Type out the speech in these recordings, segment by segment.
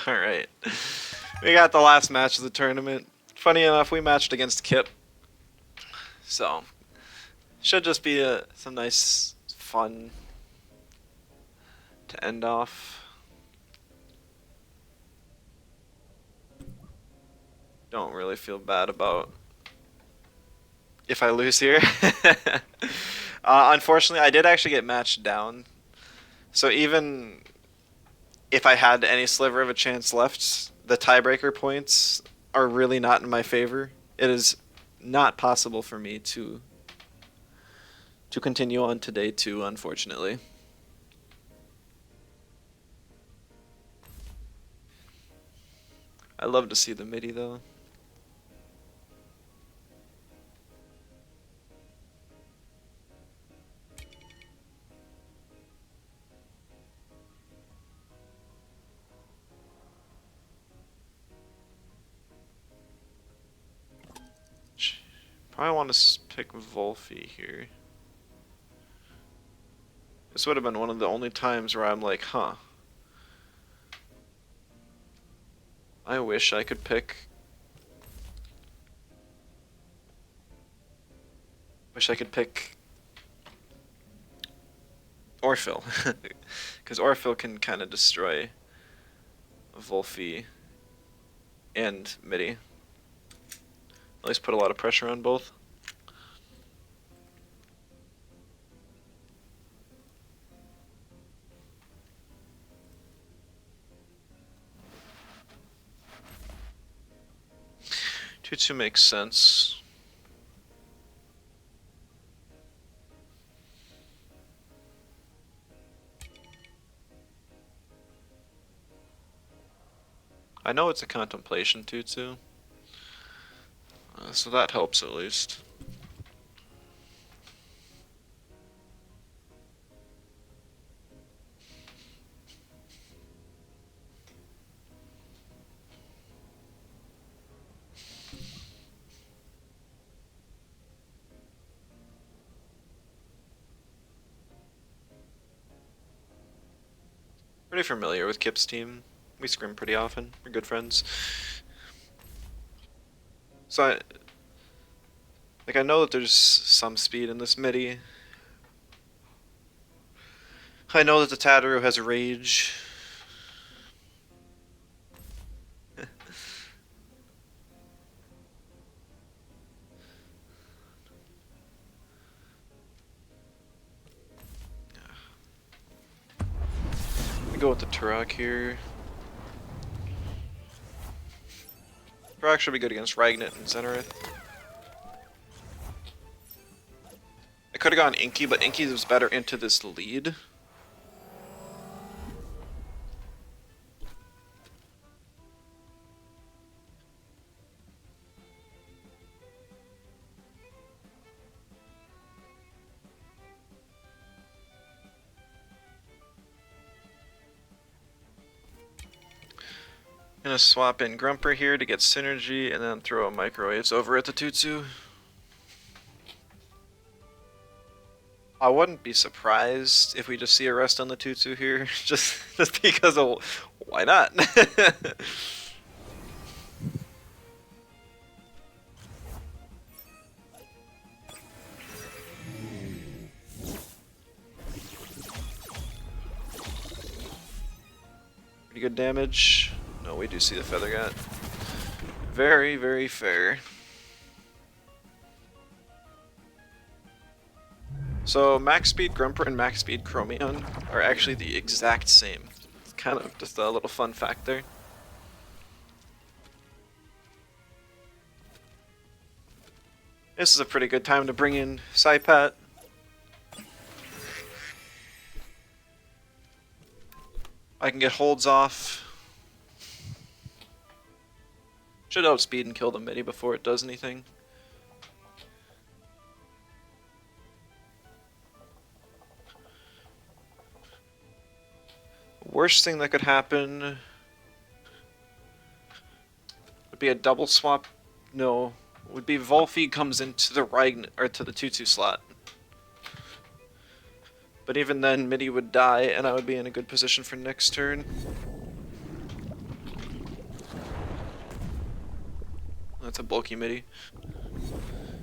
Alright. We got the last match of the tournament. Funny enough, we matched against Kip. So, should just be some nice fun to end off. Don't really feel bad about if I lose here. Unfortunately, I did actually get matched down. So even if I had any sliver of a chance left, the tiebreaker points are really not in my favor. It is not possible for me to continue on to day 2, unfortunately. I love to see the midi though. Probably want to pick Volfi here. This would have been one of the only times where I'm like, huh. I wish I could pick... Wish I could pick... Orphil. Because Orphil can kind of destroy Volfi and midi. At least put a lot of pressure on both. Two makes sense. I know it's a contemplation tutu, so that helps at least. Pretty familiar with Kip's team. We scrim pretty often. We're good friends. So I know that there's some speed in this midi. I know that the Tataru has rage. We go with the Turok here. Turok should be good against Ragnet and Zenareth. I could have gone Inky, but Inky was better into this lead. Gonna swap in Grumper here to get synergy, and then throw a microwaves over at the Tutsu. I wouldn't be surprised if we just see a rest on the Tutsu here, just because of why not? Pretty good damage. No, we do see the Feather Gut. Very, very fair. So max speed Grumper and max speed Chromion are actually the exact same. It's kind of just a little fun fact there. This is a pretty good time to bring in Saipat. I can get holds off. Should outspeed and kill the midi before it does anything. Worst thing that could happen would be a double swap. No, would be Volfi comes into the Ragn or to the Tutsu slot. But even then, midi would die, and I would be in a good position for next turn. That's a bulky midi.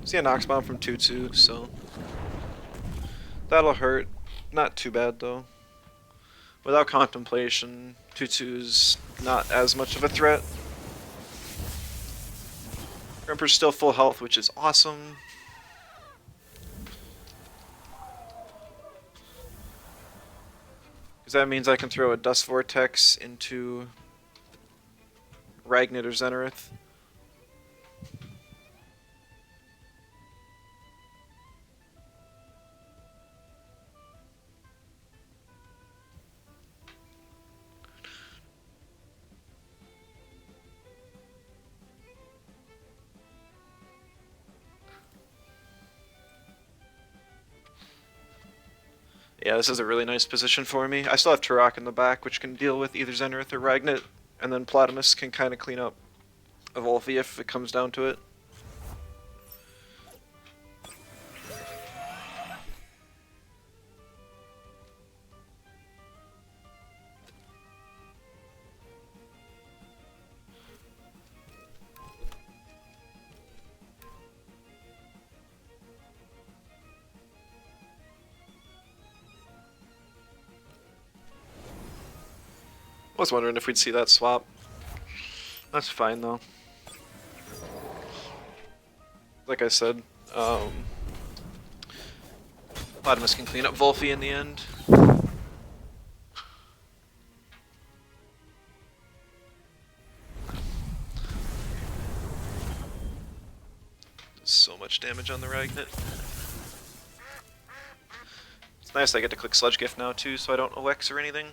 See a Nox Bomb from 2-2, so that'll hurt. Not too bad though. Without contemplation, 2-2's not as much of a threat. Grimper's still full health, which is awesome. Because that means I can throw a Dust Vortex into Ragnit or Zenareth. Yeah, this is a really nice position for me. I still have Turok in the back, which can deal with either Zenareth or Ragnit, and then Platimus can kind of clean up a Volphy if it comes down to it. I was wondering if we'd see that swap. That's fine though. Like I said, Platimus can clean up Volphy in the end. So much damage on the Ragnit. It's nice I get to click Sludge Gift now too, so I don't OX or anything.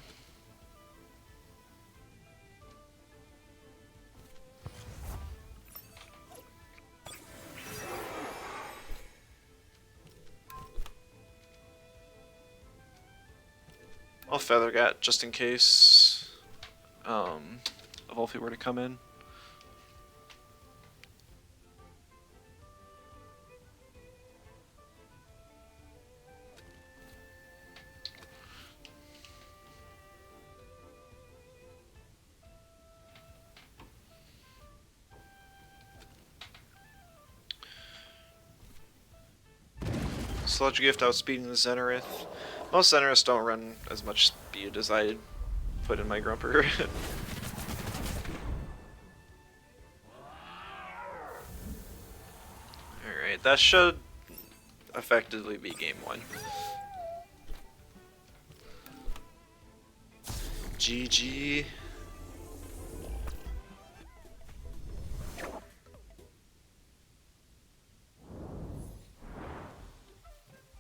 I'll Feathergat just in case a Volphy were to come in. Sludge Gift outspeeding the Zenareth. Most Zenareths don't run as much speed as I put in my Grumper. Alright, that should effectively be game 1. GG.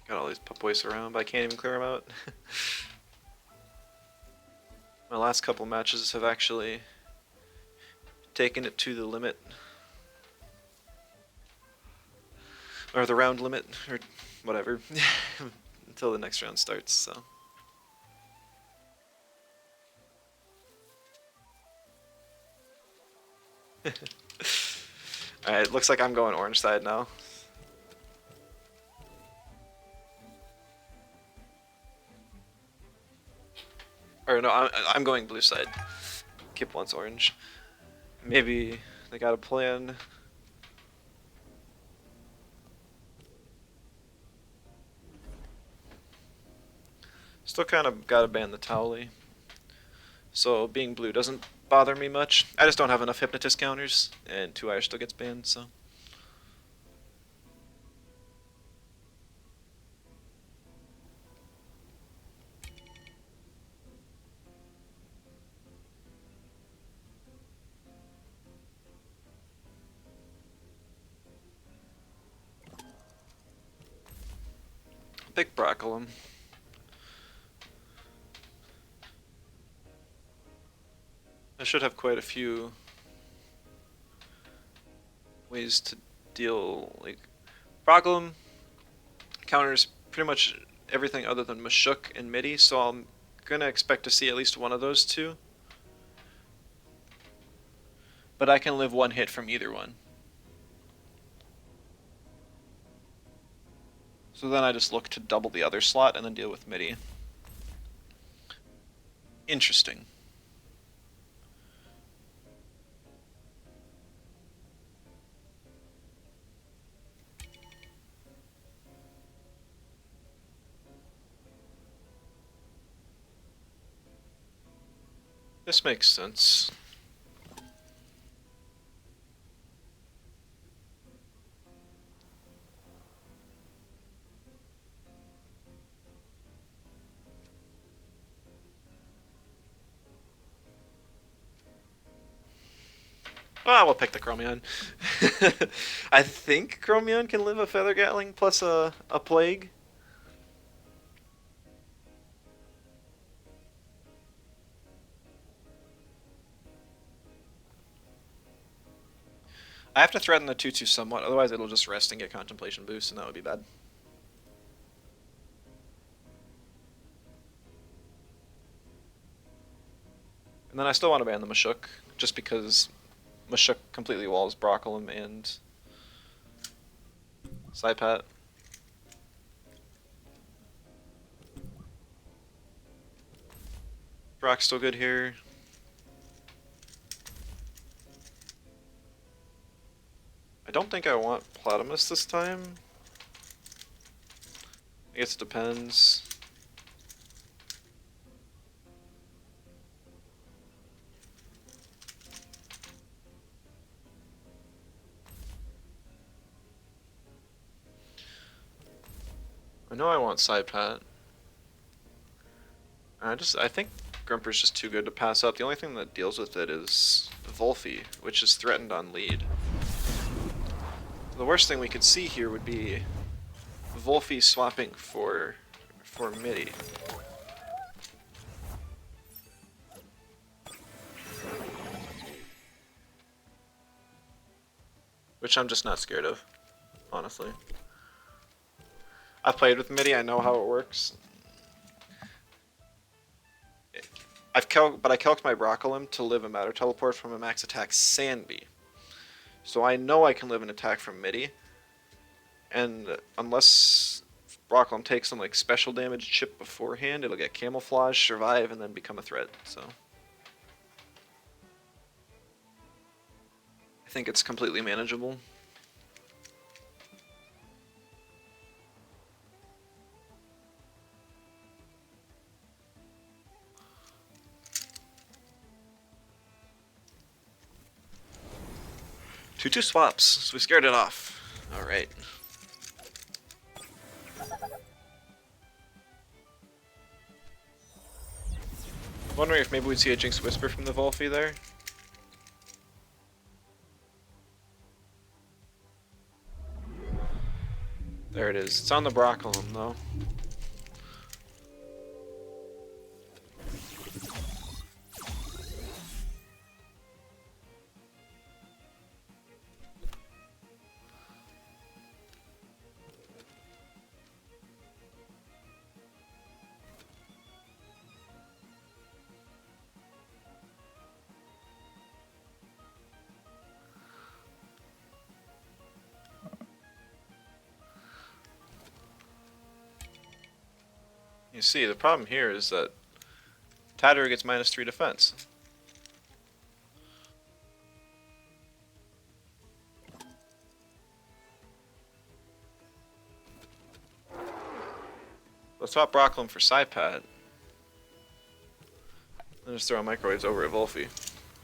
Got all these pup boys around, but I can't even clear them out. My last couple matches have actually taken it to the limit. Or the round limit, or whatever. Until the next round starts, so. Alright, looks like I'm going orange side now. Or no, I'm going blue side. Kip wants orange. Maybe they got a plan. Still kind of gotta ban the Towley. So being blue doesn't bother me much. I just don't have enough Hypnotist counters, and 2 Irish still gets banned, so. Pick Broccolum. I should have quite a few ways to deal, like, Broccolum counters pretty much everything other than Mashuk and Midi, so I'm gonna expect to see at least one of those two. But I can live 1 hit from either one. So then I just look to double the other slot and then deal with Midi. Interesting. This makes sense. Ah, we'll pick the Chromion. I think Chromion can live a Feather Gatling plus a Plague. I have to threaten the 2-2 somewhat, otherwise it'll just rest and get Contemplation boost, and that would be bad. And then I still want to ban the Mashuk, just because Mashuk completely walls Broccolum and Saipat. Brock's still good here. I don't think I want Platimus this time. I guess it depends. I know I want Saipat. I think Grumper's just too good to pass up. The only thing that deals with it is Volphy, which is threatened on lead. The worst thing we could see here would be Volphy swapping for MIDI. Which I'm just not scared of, honestly. I've played with MIDI, I know how it works. I calced my Broccolum to live a Matter Teleport from a max attack Sandby. So I know I can live an attack from MIDI. And unless Broccolum takes some like special damage chip beforehand, it'll get Camouflage, survive, and then become a threat, so. I think it's completely manageable. Two swaps, so we scared it off. Alright. Wondering if maybe we'd see a Jinx Whisper from the Volphy there. There it is. It's on the Broccolum though. You see, the problem here is that Tatterer gets -3 defense. Let's swap Broccolum for Saipat. And just throw microwaves over at Volphy.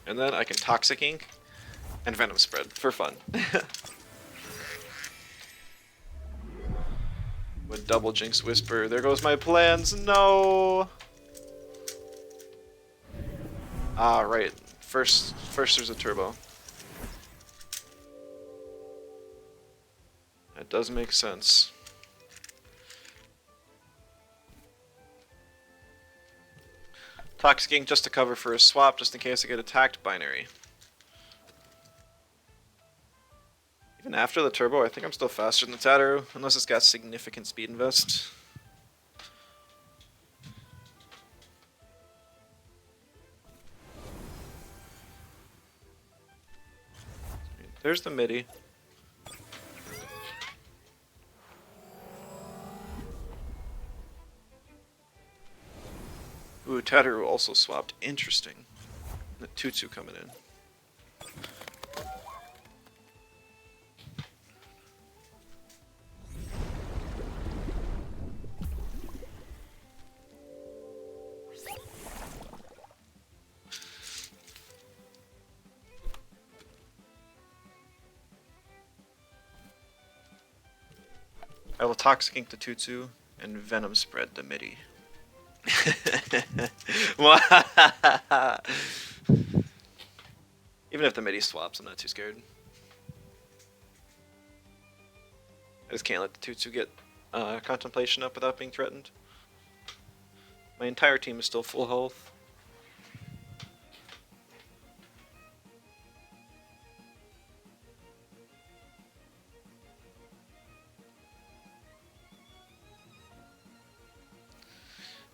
And then I can Toxic Ink and Venom Spread for fun. With double Jinx Whisper. There goes my plans. No. Ah, right. First there's a turbo. That does make sense. Toxic Ink just to cover for a swap, just in case I get attacked binary. Even after the turbo, I think I'm still faster than the Tatterer, unless it's got significant speed invest. There's the MIDI. Ooh, Tatterer also swapped. Interesting. The 2-2 coming in. I will Toxic Ink the 2/2 and Venom Spread the MIDI. Even if the MIDI swaps, I'm not too scared. I just can't let the 2/2 get Contemplation up without being threatened. My entire team is still full health.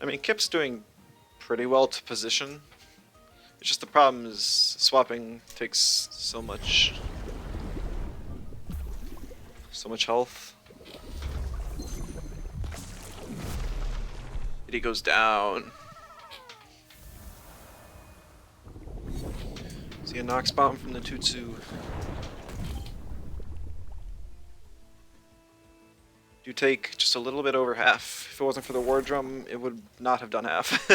I mean, Kip's doing pretty well to position. It's just the problem is swapping takes so much health. He goes down. See a Nox bomb from the 2/2. You take just a little bit over half. If it wasn't for the war drum, it would not have done half.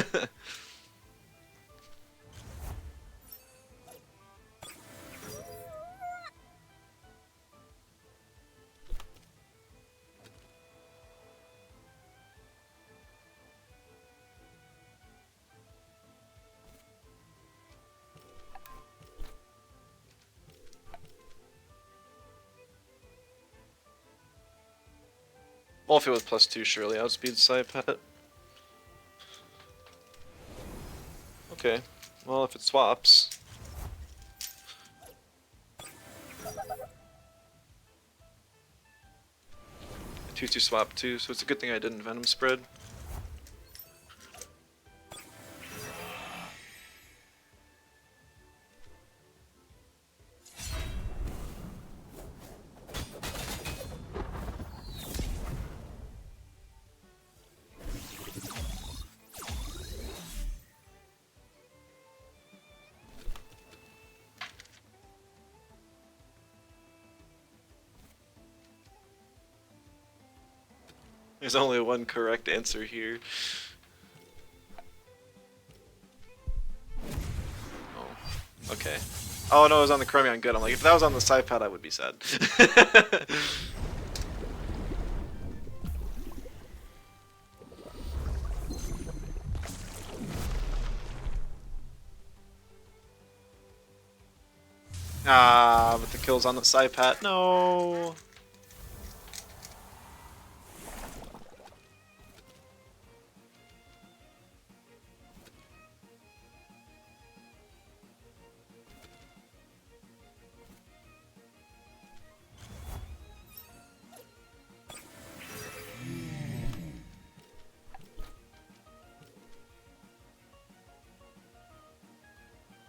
Well, if it was +2, surely outspeed Cypet. Okay, well, if it swaps. 2/2 swap too, so it's a good thing I didn't Venom Spread. There's only one correct answer here. Oh, okay. Oh no, it was on the Chromion, good. I'm like, if that was on the Cypad, I would be sad. Ah, but the kill's on the Cypad. No.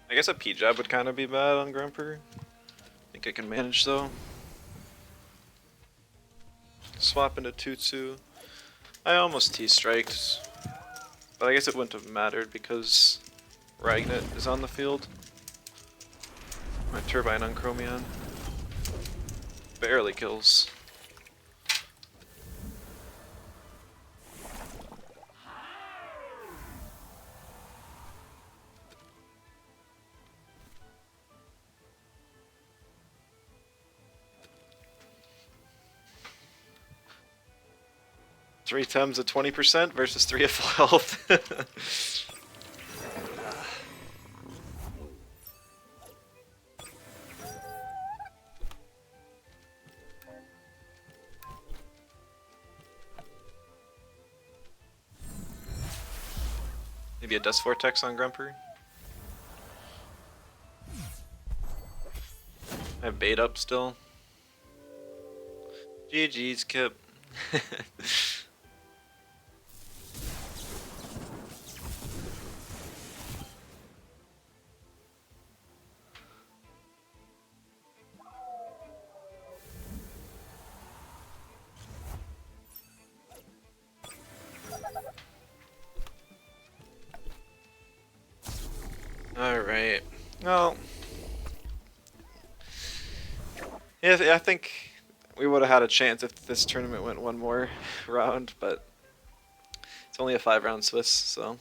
I guess a P-Jab would kind of be bad on Grumper. I think I can manage though. Swap into 2/2. I almost T-striked, but I guess it wouldn't have mattered because Ragnet is on the field. My Turbine on Chromion. Barely kills. Three Tems at 20% versus 3 at full health. Maybe a Dust Vortex on Grumper. I have bait up still. GG's, Kip. Alright. Well, yeah, I think we would have had a chance if this tournament went one more round, but it's only a 5-round Swiss, so.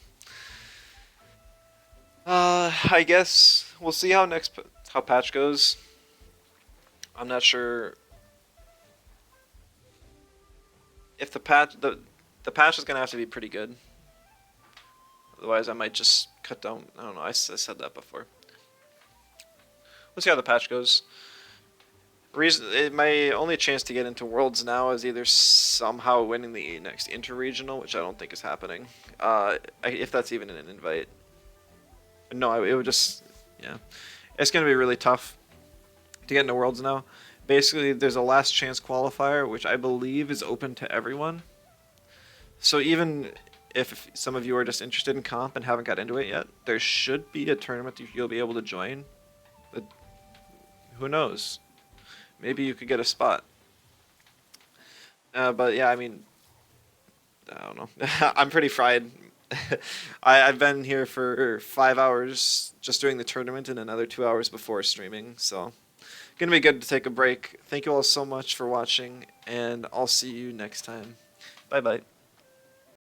I guess we'll see how how patch goes. I'm not sure. if the patch is gonna have to be pretty good. Otherwise, I might just cut down. I don't know. I said that before. Let's see how the patch goes. My only chance to get into Worlds now is either somehow winning the next interregional, which I don't think is happening. If that's even an invite. No, it would just, yeah. It's going to be really tough to get into Worlds now. Basically, there's a last chance qualifier, which I believe is open to everyone. So even if some of you are just interested in comp and haven't got into it yet, there should be a tournament you'll be able to join. But who knows? Maybe you could get a spot. But yeah, I mean, I don't know. I'm pretty fried. I've been here for 5 hours just doing the tournament and another 2 hours before streaming. So, gonna be good to take a break. Thank you all so much for watching, and I'll see you next time. Bye bye.